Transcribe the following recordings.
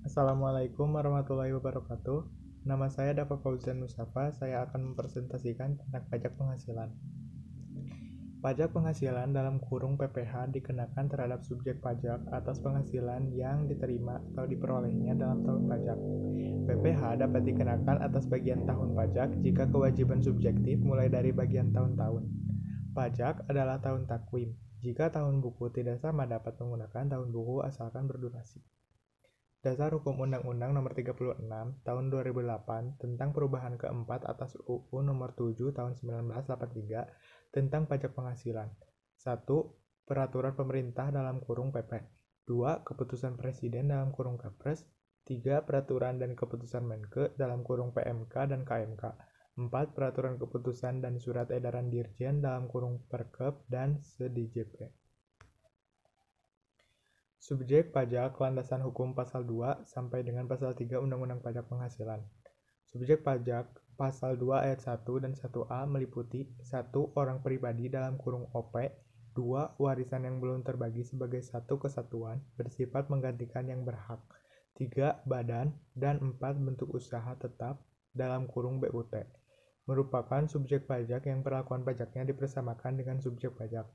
Assalamualaikum warahmatullahi wabarakatuh. Nama saya Dafa Fauzan Mustafa. Saya akan mempresentasikan tentang pajak penghasilan. Pajak penghasilan dalam kurung PPh dikenakan terhadap subjek pajak atas penghasilan yang diterima atau diperolehnya dalam tahun pajak. PPh dapat dikenakan atas bagian tahun pajak jika kewajiban subjektif mulai dari bagian tahun-tahun. Pajak adalah tahun takwim. Jika tahun buku tidak sama dapat menggunakan tahun buku asalkan berdurasi. Dasar Hukum Undang-Undang Nomor 36 Tahun 2008 tentang perubahan keempat atas UU Nomor 7 Tahun 1983 tentang pajak penghasilan. 1. Peraturan pemerintah dalam kurung PP. 2. Keputusan Presiden dalam kurung Kepres. 3. Peraturan dan keputusan Menkeu dalam kurung PMK dan KMK. 4. Peraturan keputusan dan surat edaran Dirjen dalam kurung Perkep dan se-DJP. Subjek pajak landasan hukum pasal 2 sampai dengan pasal 3 Undang-Undang Pajak Penghasilan. Subjek pajak pasal 2 ayat 1 dan 1A meliputi 1. Orang pribadi dalam kurung OP. 2. Warisan yang belum terbagi sebagai satu kesatuan bersifat menggantikan yang berhak. 3. Badan. Dan 4. Bentuk usaha tetap dalam kurung BUT. Merupakan subjek pajak yang perlakuan pajaknya dipersamakan dengan subjek pajak.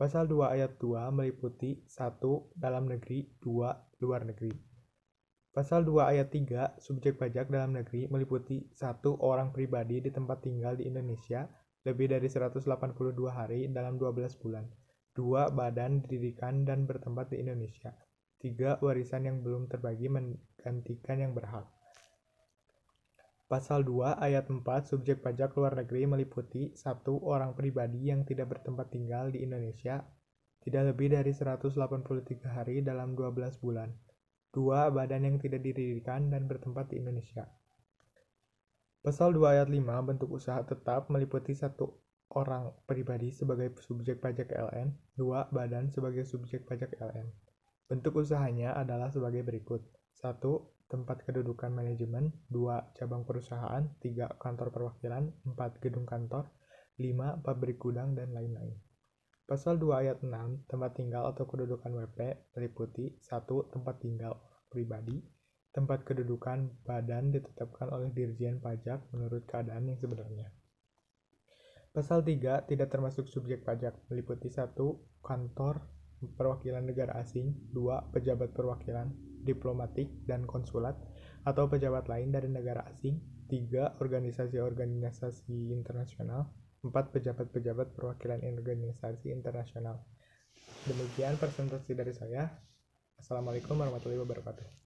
Pasal 2 ayat 2 meliputi 1. Dalam negeri, 2. Luar negeri. Pasal 2 ayat 3 subjek pajak dalam negeri meliputi 1. Orang pribadi di tempat tinggal di Indonesia lebih dari 182 hari dalam 12 bulan. 2. Badan didirikan dan bertempat di Indonesia. 3. Warisan yang belum terbagi menggantikan yang berhak. Pasal 2 ayat 4 subjek pajak luar negeri meliputi 1. Orang pribadi yang tidak bertempat tinggal di Indonesia tidak lebih dari 183 hari dalam 12 bulan. 2. Badan yang tidak didirikan dan bertempat di Indonesia. Pasal 2 ayat 5 bentuk usaha tetap meliputi 1. Orang pribadi sebagai subjek pajak LN. 2. Badan sebagai subjek pajak LN. Bentuk usahanya adalah sebagai berikut. 1. Tempat kedudukan manajemen. 2. Cabang perusahaan. 3. Kantor perwakilan. 4. Gedung kantor. 5. Pabrik gudang dan lain-lain. Pasal 2 ayat 6 tempat tinggal atau kedudukan WP meliputi 1. Tempat tinggal orang pribadi. Tempat kedudukan badan ditetapkan oleh Dirjen Pajak menurut keadaan yang sebenarnya. Pasal 3 tidak termasuk subjek pajak meliputi 1. Kantor perwakilan negara asing. 2. Pejabat perwakilan diplomatik dan konsulat atau pejabat lain dari negara asing. 3. Organisasi-organisasi internasional. 4. Pejabat-pejabat perwakilan organisasi internasional. Demikian presentasi dari saya. Assalamualaikum warahmatullahi wabarakatuh.